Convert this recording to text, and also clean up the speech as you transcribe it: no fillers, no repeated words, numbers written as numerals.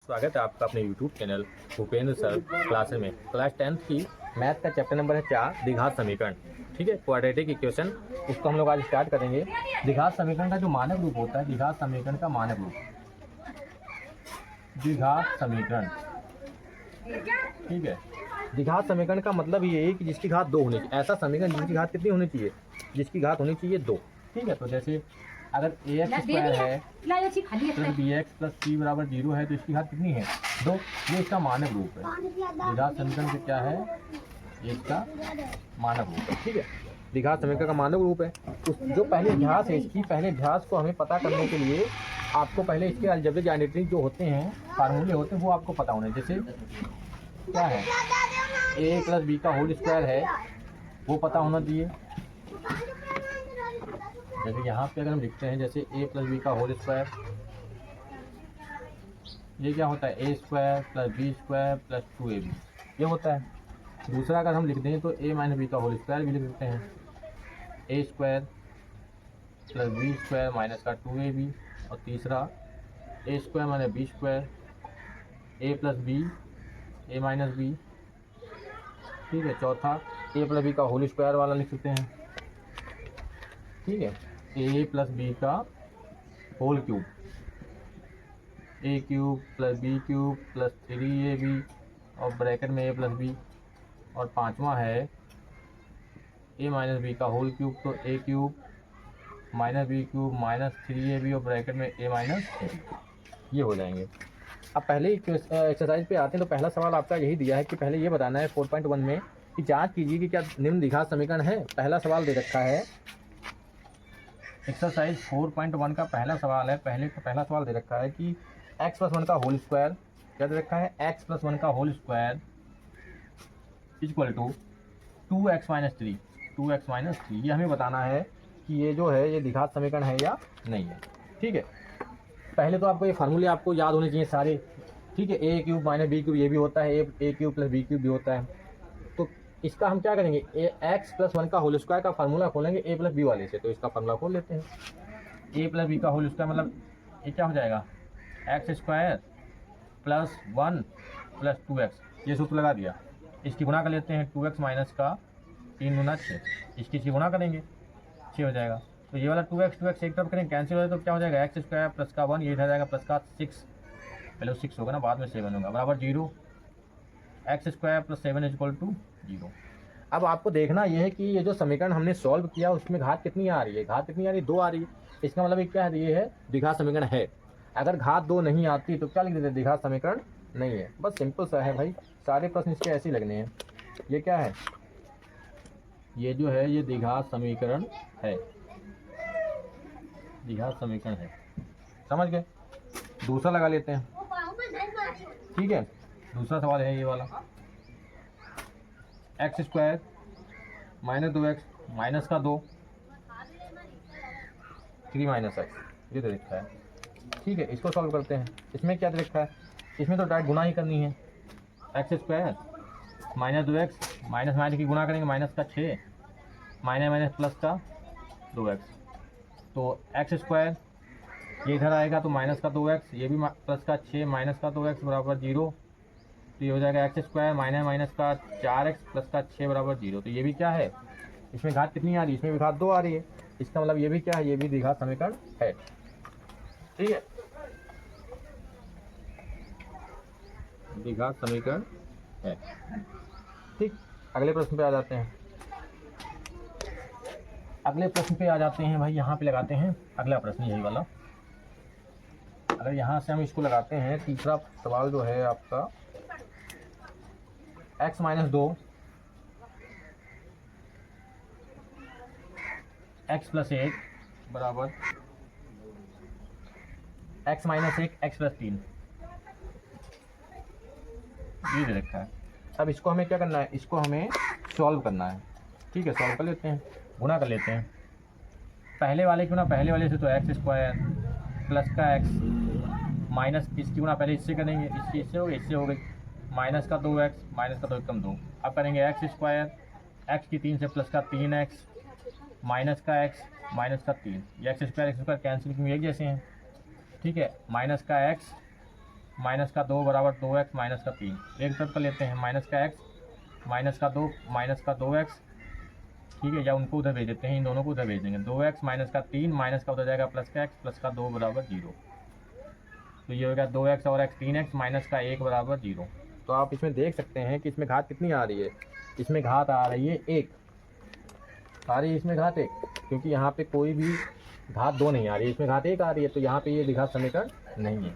स्वागत है आपका अपने YouTube channel Bhupendra sir classes में। क्लास 10th की मैथ का चैप्टर नंबर है 4 द्विघात समीकरण। ठीक है, क्वाड्रेटिक इक्वेशन, उसको हम लोग आज स्टार्ट करेंगे। द्विघात समीकरण का जो मानक रूप होता है, द्विघात समीकरण का मानक रूप, द्विघात समीकरण। ठीक है, द्विघात समीकरण का मतलब ये है कि जिसकी घात 2 होनी चाहिए। ऐसा समीकरण जिसकी घात कितनी होनी चाहिए? जिसकी घात होनी चाहिए 2। ठीक है, तो जैसे अगर ax स्क्वायर है प्लस bx प्लस c बराबर 0 है तो इसकी घात कितनी है? 2। ये इसका मानक रूप है। द्विघात समीकरण से क्या है? ये इसका मानक रूप है। ठीक है, द्विघात समीकरण का मानक रूप है। उस जो पहले अभ्यास है इसकी, पहले अभ्यास को हमें पता करने के लिए आपको पहले इसके अलजेब्रिक ज्यामिति जो होते हैं, फार्मूले होते हैं, वो आपको पता होने। जैसे क्या है, a प्लस बी का होल स्क्वायर है, वो पता होना चाहिए। जैसे यहाँ पे अगर हम लिखते हैं जैसे a प्लस बी का होल स्क्वायर, ये क्या होता है? a square plus B square plus 2ab, ये होता है। दूसरा अगर हम लिख दें तो a माइनस बी का होल स्क्वायर भी लिख देते हैं, a square plus B square minus का 2ab। और तीसरा a square minus B square, a plus B, a minus B. ठीक है, चौथा a प्लस बी का होल स्क्वायर वाला लिख सकते हैं। ठीक है, a प्लस बी का whole cube, a cube plus B cube plus 3ab और ब्रैकेट में a प्लस बी। और पांचवा है a माइनस बी का होल क्यूब, तो a cube minus B cube minus 3ab और ब्रैकेट में a माइनस, ये हो जाएंगे। अब पहले एक्सरसाइज पे आते हैं तो पहला सवाल आपका यही दिया है कि पहले ये बताना है 4.1 में कि जांच कीजिए कि क्या निम्न द्विघात समीकरण है। पहला सवाल दे रखा है, एक्सरसाइज 4.1 का पहला सवाल है। पहला सवाल दे रखा है कि x प्लस 1 का होल स्क्वायर, क्या दे रखा है? x प्लस 1 का whole square equal to 2x minus 3, 2x minus 3। ये हमें बताना है कि ये जो है ये द्विघात समीकरण है या नहीं है। ठीक है, पहले तो आपको ये फार्मूले आपको याद होने चाहिए सारे। ठीक है, a cube minus B cube ये भी होता है, a cube plus B cube भी होता है। तो इसका हम क्या करेंगे, x प्लस 1 का होल स्क्वायर का फार्मूला खोलेंगे a प्लस बी वाले से। तो इसका फार्मूला खोल लेते हैं। a प्लस बी का होल स्क्वायर मतलब ये क्या हो जाएगा? X square plus 1 plus 2x, ये सूत्र लगा दिया। इसकी गुणा कर लेते हैं, 2x माइनस का 3 गुना 6, इसकी गुणा करेंगे 6 हो जाएगा। तो ये वाला 2x एक तरफ करेंगे, कैंसिल हो जाए तो क्या हो जाएगा? एक्स स्क्वायर प्लस का 1, ये इधर जाएगा प्लस का 6, पहले 6 होगा ना, बाद में 7 होगा, बराबर 0। X square plus 7 is equal to 0। अब आपको देखना यह है कि ये जो समीकरण हमने सॉल्व किया उसमें घात कितनी आ रही है? घात कितनी आ रही है? 2 आ रही है। इसका मतलब ये क्या है? ये है द्विघात समीकरण है। अगर घात 2 नहीं आती तो क्या लिख देते? द्विघात समीकरण नहीं है। बस सिंपल सा है भाई, सारे प्रश्न इसके ऐसे ही लगने हैं। ये क्या है? ये जो है ये द्विघात समीकरण है, द्विघात समीकरण है। समझ गए? दूसरा लगा लेते हैं। ठीक है, दूसरा सवाल है ये वाला, x square minus 2x minus का 2 3 माइनस एक्स, ये तो लिखा है। ठीक है, इसको सॉल्व करते हैं। इसमें क्या लिखा है? इसमें तो डायरेक्ट गुना ही करनी है। X square minus 2x minus minus की गुणा करेंगे, माइनस का 6 माइनस माइनस प्लस का 2x। तो एक्स स्क्वायर ये इधर आएगा तो माइनस का 2x, ये भी प्लस का 6 माइनस का 2x बराबर 0। तो ये हो जाएगा एक्स स्क्वायर माइनस माइनस का 4x प्लस का 6 बराबर 0। तो ये भी क्या है? इसमें घात कितनी आ रही है? इसमें भी घात 2 आ रही है। इसका मतलब ये भी क्या है? ये भी द्विघात समीकरण है। ठीक है, द्विघात समीकरण है। ठीक, अगले प्रश्न पे आ जाते हैं। अगले प्रश्न पे आ जाते हैं भाई, यहाँ पे लगाते हैं अगला प्रश्न, यही वाला। अगर यहाँ से हम इसको लगाते हैं, तीसरा सवाल जो है आपका, x माइनस 2 x प्लस 1 बराबर x माइनस 1 x प्लस 3, ये दे रखा है। अब इसको हमें क्या करना है? इसको हमें सॉल्व करना है। ठीक है, सॉल्व कर लेते हैं, गुणा कर लेते हैं। पहले वाले क्यों ना, पहले वाले से तो एक्स स्क्वायर प्लस का x माइनस इसकी गुणा पहले इससे करेंगे, इसकी इससे हो गई, इससे हो गई, माइनस का 2x माइनस का 2 कम 2। अब करेंगे एक्स स्क्वायर, एक्स की 3 से प्लस का 3x माइनस का x माइनस का 3, ये एक्स स्क्वायर कैंसिल क्योंकि एक जैसे हैं। ठीक है, माइनस का x माइनस का 2 बराबर 2x माइनस का 3, एक तरफ का लेते हैं माइनस का x माइनस का 2 माइनस का 2x, ठीक है, या उनको उधर भेज देते हैं, इन दोनों को उधर भेज देंगे, 2x माइनस का 3 माइनस का उधर जाएगा प्लस का x प्लस का 2 बराबर 0। तो ये हो गया 2x और x 3x माइनस का 1 बराबर 0। तो आप इसमें देख सकते हैं कि इसमें घात कितनी आ रही है, इसमें घात आ रही है 1 आ रही है, इसमें घात 1, क्योंकि यहाँ पे कोई भी घात 2 नहीं आ रही है, इसमें घात 1 आ रही है, तो यहाँ पे ये द्विघात समीकरण नहीं है।